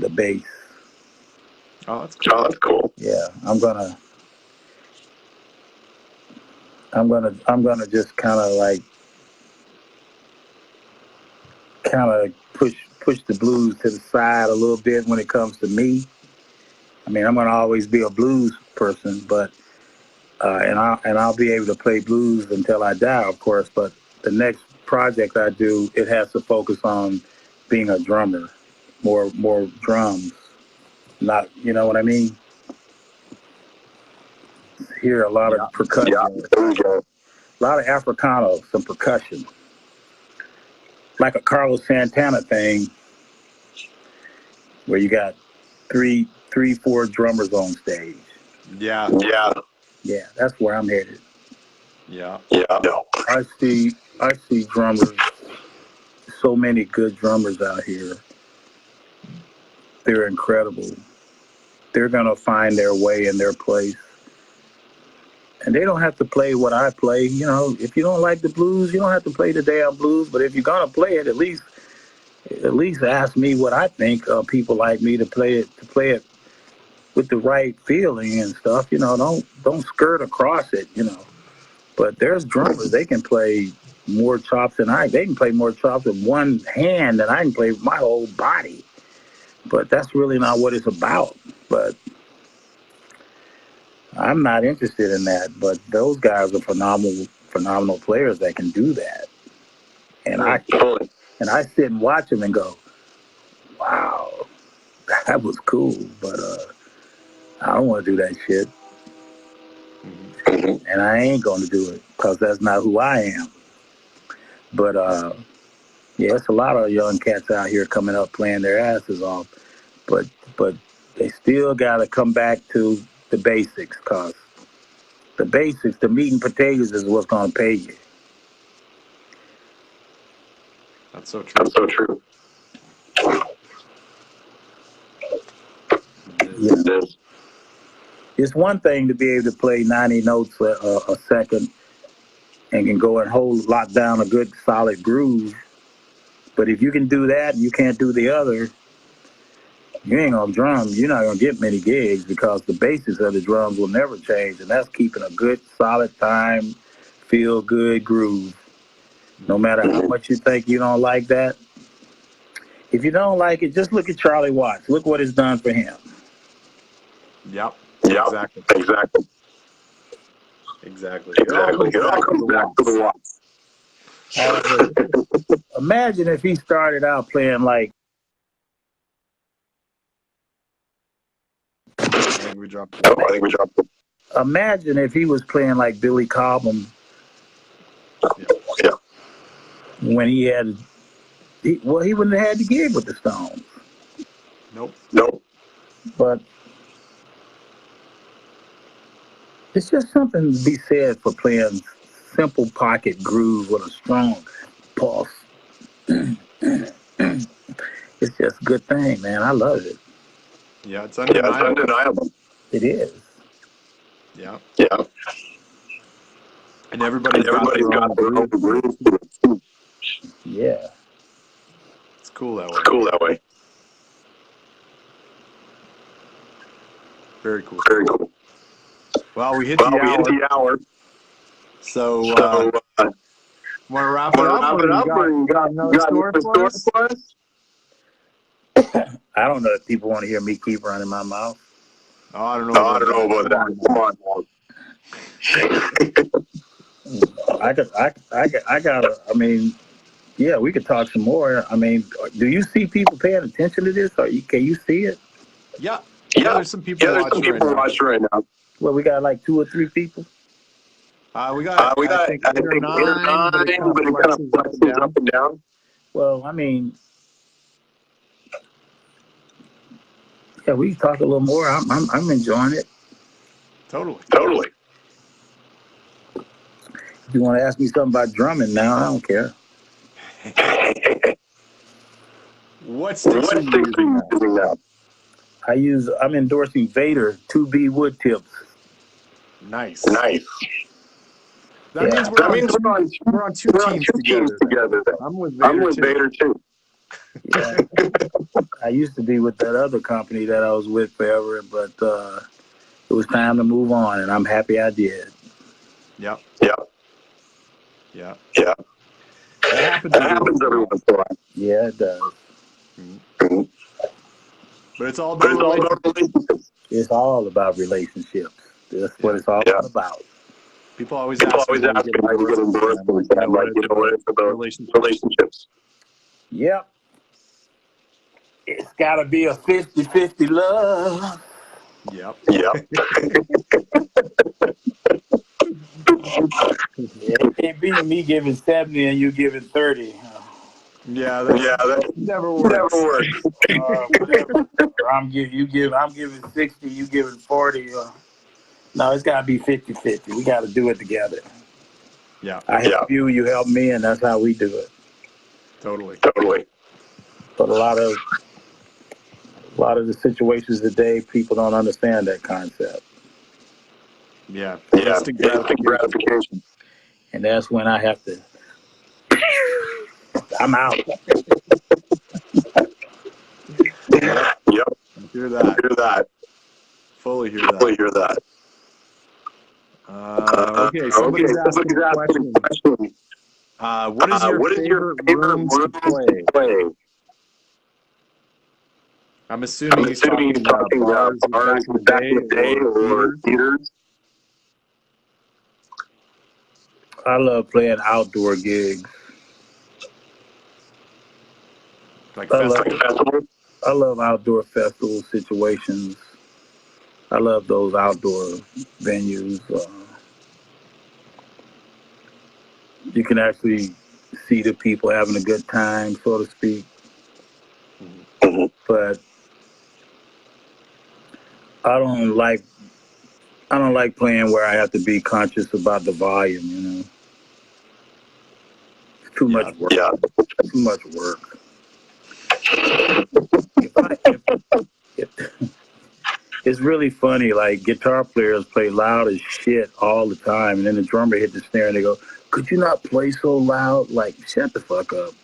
the bass. Oh, that's cool. Yeah, I'm gonna just kind of push push the blues to the side a little bit when it comes to me. I mean, I'm going to always be a blues person, but and I'll be able to play blues until I die, of course. But the next project I do, it has to focus on being a drummer, more drums. Not, you know what I mean? Hear a lot of percussion, a lot of Africana, some percussion, like a Carlos Santana thing, where you got three, 4 drummers on stage. Yeah. Yeah, that's where I'm headed. Yeah. I see drummers, so many good drummers out here. They're incredible. They're gonna find their way in their place. And they don't have to play what I play. You know, if you don't like the blues, you don't have to play the damn blues. But if you're gonna play it, at least ask me what I think people like me to play it with the right feeling and stuff. You know, don't skirt across it. You know, but there's drummers, they can play more chops than they can play more chops with one hand than I can play with my whole body. But that's really not what it's about. But I'm not interested in that. But those guys are phenomenal players that can do that. And I sit and watch them and go, wow, that was cool. But I don't want to do that shit. And I ain't going to do it because that's not who I am. But yeah, it's a lot of young cats out here coming up playing their asses off. But they still got to come back to the basics, because the basics, the meat and potatoes is what's going to pay you. That's so true. Yeah. It's one thing to be able to play 90 notes a second and can go and lock down a good solid groove. But if you can do that and you can't do the other, you ain't gonna drum. You're not gonna get many gigs, because the basics of the drums will never change, and that's keeping a good solid time, feel good groove. No matter how much you think you don't like that. If you don't like it, just look at Charlie Watts. Look what it's done for him. Yep. Exactly. It all comes back to the Watts. Imagine if he started out playing like. I think we dropped it. Imagine if he was playing like Billy Coleman. Yeah. When he wouldn't have had the gig with the Stones. Nope. But it's just something to be said for playing simple pocket grooves with a strong pulse. It's just a good thing, man. I love it. Yeah, it's undeniable. It is. Yeah. And Everybody's got their own groove. Yeah. It's cool that way. Very cool. Well, we hit the hour. So, want to wrap it up, or you got another story for us? I don't know if people want to hear me keep running my mouth. Oh, I don't know about that. Come on. I gotta. I mean, yeah, we could talk some more. I mean, do you see people paying attention to this? Or can you see it? Yeah. There's some people watching right now. Well, we got like 2 or 3 people. We got I think 8 or 9, but it kind of flexes up and down. Well, I mean, yeah, we can talk a little more. I'm enjoying it. Totally. If you want to ask me something about drumming now, I don't care. What sticks are you using now? I'm endorsing Vader 2B wood tips. Nice. That means we're on two teams together. I'm with Vader too. Yeah. I used to be with that other company that I was with forever, but it was time to move on, and I'm happy I did. Yep. That happens every once in a while. Yeah, it does. Mm-hmm. But it's all about relationships. It's all about relationships. That's what it's all about. People always ask me how you get endorsed. I'm like, you know what? It's about relationships. Yep. It's got to be a 50-50 love. Yep. It can't be me giving 70 and you giving 30. That never works. Whatever. I'm giving 60, you giving 40. No, it's got to be 50-50. We got to do it together. Yeah. I help you, you help me, and that's how we do it. Totally. But a lot of the situations today, people don't understand that concept. Yeah. Instant gratification. And that's when I have to. I'm out. Yep. Hear that. Fully hear that. Okay. Somebody's asking a question. What is your favorite rooms to play? I'm assuming he's talking about bars back in the day or theaters. I love playing outdoor gigs. Like festivals? I love outdoor festival situations. I love those outdoor venues. You can actually see the people having a good time, so to speak. Mm-hmm. But I don't like playing where I have to be conscious about the volume, you know. It's too much work. Yeah. Too much work. It's really funny, like guitar players play loud as shit all the time, and then the drummer hit the snare and they go, "Could you not play so loud?" Like, shut the fuck up.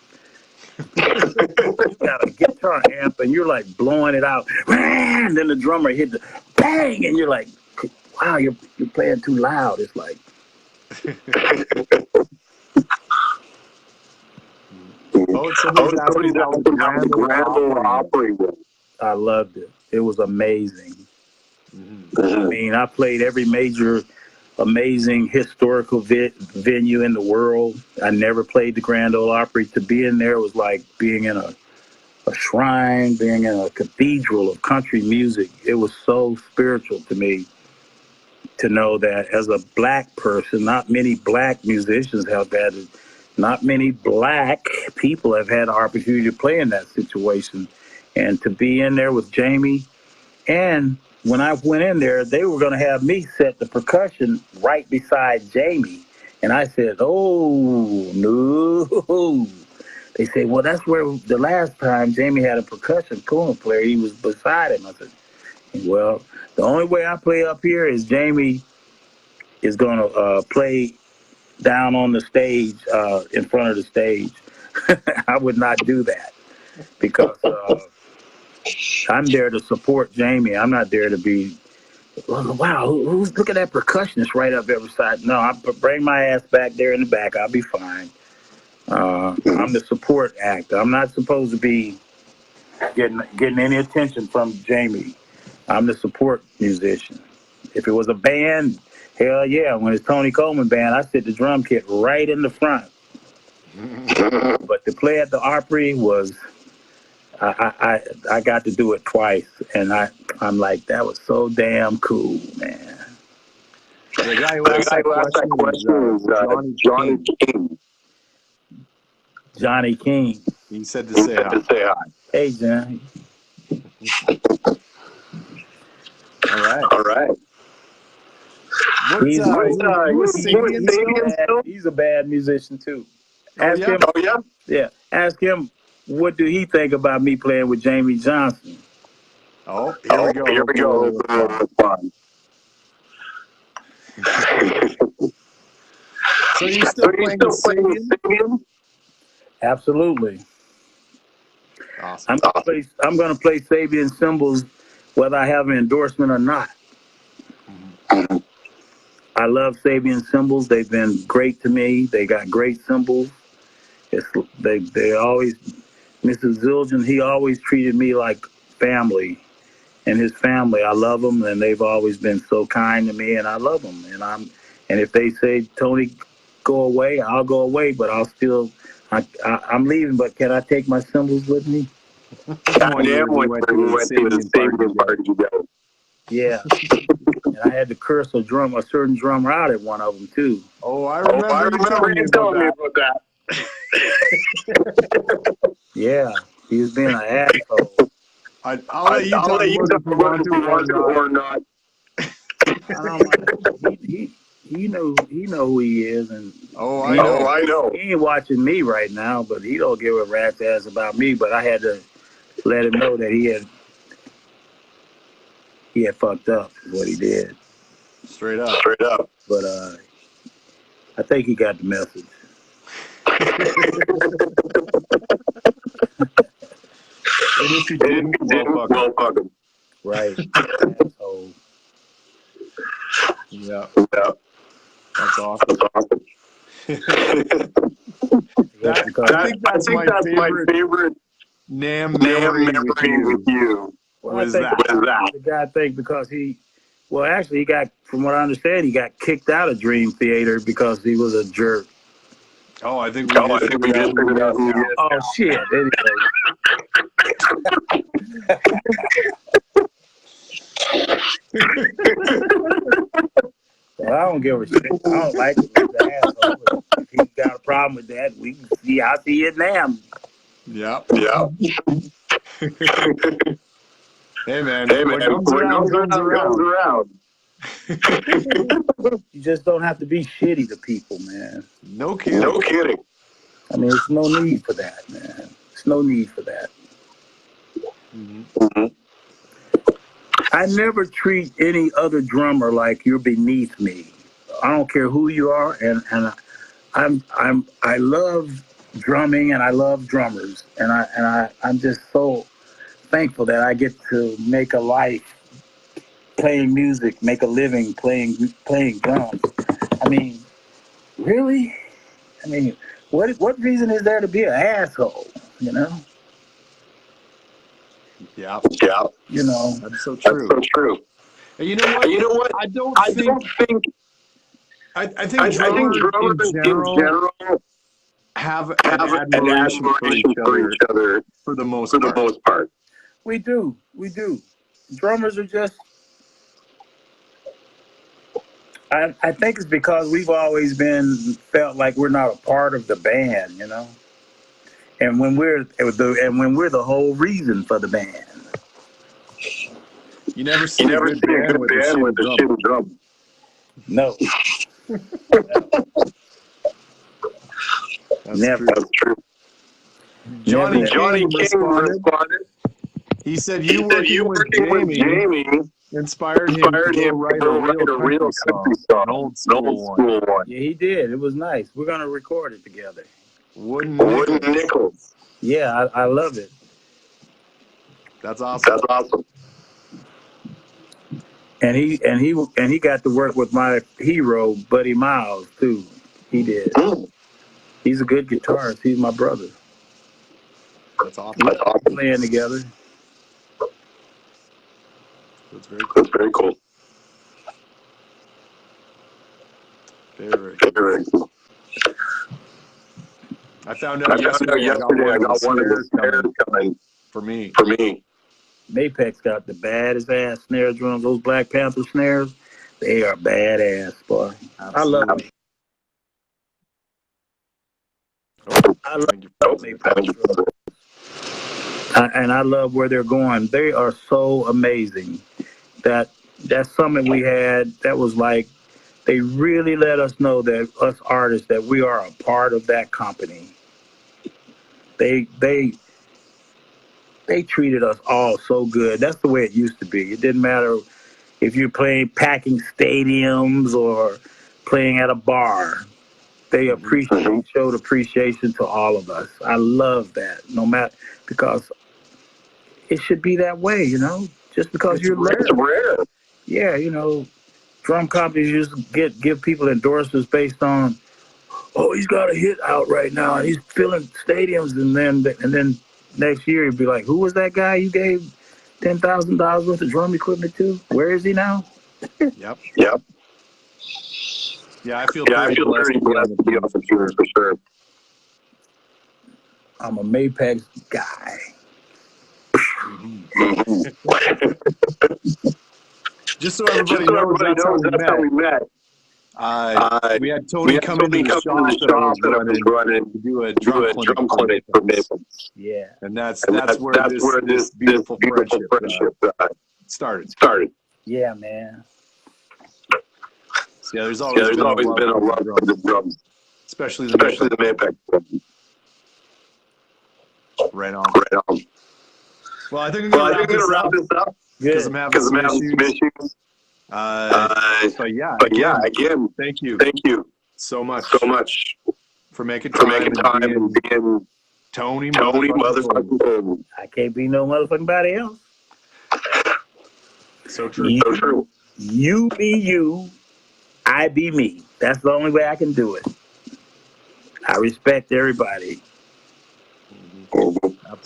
You got a guitar amp and you're like blowing it out, and then the drummer hit the bang, and you're like, wow, you're playing too loud. It's like, somebody's asking about the Grand Ole Opry. I loved it. It was amazing. Mm-hmm. I mean, I played every major, amazing historical venue in the world. I never played the Grand Ole Opry. To be in there was like being in a shrine, being in a cathedral of country music. It was so spiritual to me to know that as a black person, not many black musicians have had it. Not many black people have had the opportunity to play in that situation. And to be in there with Jamie, and when I went in there, they were going to have me set the percussion right beside Jamie. And I said, oh, no. They said, well, that's where the last time Jamie had a percussion player, he was beside him. I said, well, the only way I play up here is Jamie is going to play down on the stage, in front of the stage. I would not do that because I'm there to support Jamie. I'm not there to be, wow, who's looking at that percussionist right up every side? No, I bring my ass back there in the back. I'll be fine. I'm the support actor. I'm not supposed to be getting any attention from Jamie. I'm the support musician. If it was a band, hell yeah. When it's Tony Coleman band, I sit the drum kit right in the front. But to play at the Opry was, I got to do it twice, and I'm like, that was so damn cool, man. The guy who asked that question is Johnny King. Johnny King. He said to say hi. Hey, Johnny. All right. He's a bad musician too. Ask him. Oh yeah. Yeah. Ask him. What do he think about me playing with Jamie Johnson? Oh, here we go. Fun. So you still playing Sabian? Absolutely. Awesome. I'm going to play Sabian cymbals whether I have an endorsement or not. Mm-hmm. I love Sabian cymbals. They've been great to me. They got great cymbals. They always Mrs. Zildjian, he always treated me like family. And his family, I love them, and they've always been so kind to me, and I love them. And if they say, Tony, go away, I'll go away, but I'm leaving, but can I take my cymbals with me? Yeah, we went to a stadium party together. Yeah. And I had to curse a certain drummer out at one of them, too. Oh, I remember you telling me about that. Yeah, he was being an asshole. I'll let you talk about it if you want to or not. He know who he is, and I know. He ain't watching me right now, but he don't give a rat's ass about me. But I had to let him know that he had fucked up what he did. Straight up. But I think he got the message. And if you didn't, well, fuck him. Right. So, yeah. That's awesome. I think that's my favorite NAMM memory with you. Well, was that? The guy think because he got, from what I understand, he got kicked out of Dream Theater because he was a jerk. Oh, I think we just figured out who he is. Oh, shit. Anyway. Well, I don't give a shit. I don't like it. If he's got a problem with that, we can see. I'll see it now. Yep. Hey, man. What comes around. You just don't have to be shitty to people, man. No kidding. I mean, there's no need for that, man. There's no need for that. Mm-hmm. I never treat any other drummer like you're beneath me. I don't care who you are, and I love drumming and I love drummers, and I'm just so thankful that I get to make a life playing music, make a living playing drums. I mean, really? I mean, what reason is there to be an asshole? You know? Yeah. You know, that's so true. And you know what? I think drummers in general have an admiration for each other for the most part. We do. Drummers are just. I think it's because we've always felt like we're not a part of the band, you know. And when we're the whole reason for the band. You never see a good band with a shitty drum. No. Never. That's true. Johnny King responded. He said you working with Jamie inspired him to write a real country song, an old school one. Yeah, he did. It was nice. We're gonna record it together. Wooden Nickels. Yeah, I love it. That's awesome. And he got to work with my hero, Buddy Miles, too. He did. He's a good guitarist. He's my brother. That's awesome. Playing together. That's very cool. Very cool. I found out yesterday I got one of the snares coming for me. Mapex got the baddest ass snare drums. Those Black Panther snares, they are badass, boy. Absolutely. I love them. I love Mapex. And I love where they're going. They are so amazing. That summit we had, that was like, they really let us know that us artists, that we are a part of that company. They treated us all so good. That's the way it used to be. It didn't matter if you're packing stadiums or playing at a bar. They showed appreciation to all of us. I love that. No matter, because it should be that way, you know. Just because you're rare. Yeah, you know, drum companies just give people endorsements based on, oh, he's got a hit out right now and he's filling stadiums, and then next year, he'd be like, "Who was that guy you gave $10,000 worth of drum equipment to? Where is he now?" Yep. Yeah, I feel I feel very blessed to be on the tour for sure. I'm a Mapex guy. Just so everybody knows, that's how we met. We had Tony come into the shop that I was running to do a drum clinic for Mapex. Yeah. And that's where this beautiful friendship started. Yeah, man. Yeah, there's always been a love for the drums, especially the Mapex. Right on. Well, I think I'm gonna wrap this up because I'm having some issues. But yeah, again, thank you so much for making time and being Tony motherfucking Coleman. I can't be no motherfucking body else. So true. You be you, I be me. That's the only way I can do it. I respect everybody.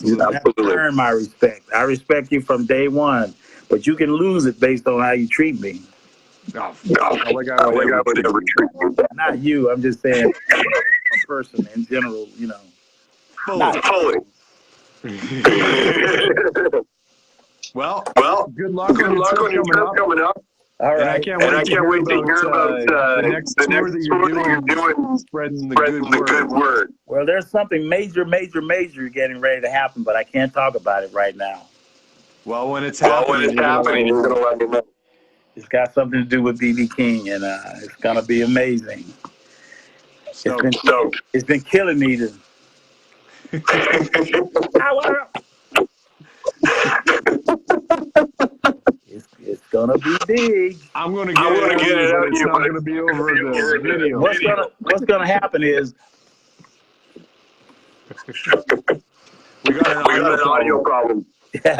You don't have to earn my respect. I respect you from day one, but you can lose it based on how you treat me. No, I would never treat you. Not you. I'm just saying a person in general, you know. Fully. Well, good luck on your trip coming up. All right. And I can't wait to hear about the next tour that you're doing, spreading the good word. Well, there's something major getting ready to happen, but I can't talk about it right now. Well, when it's happening, you're going to let me know. It's got something to do with BB King, and it's going to be amazing. It's been killing me to... It's gonna be big. I'm gonna get it out. It's not gonna be over the video. What's gonna happen is we got an audio problem. All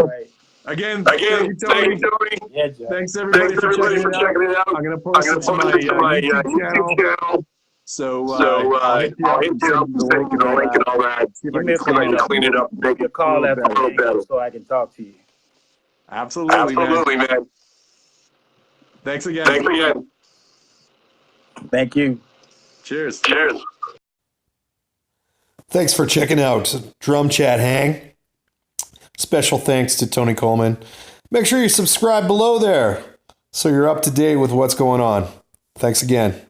right. Again, thank you, Tony. Yeah, Jeff. Thanks everybody for checking it out. I'm gonna post it to my YouTube channel. So I'll hit you up and send you the link and all that. See if I can clean it up. Make a call after a little better so I can talk to you. Absolutely, man. Thanks again. Thank you. Cheers. Thanks for checking out Drum Chat Hang. Special thanks to Tony Coleman. Make sure you subscribe below there so you're up to date with what's going on. Thanks again.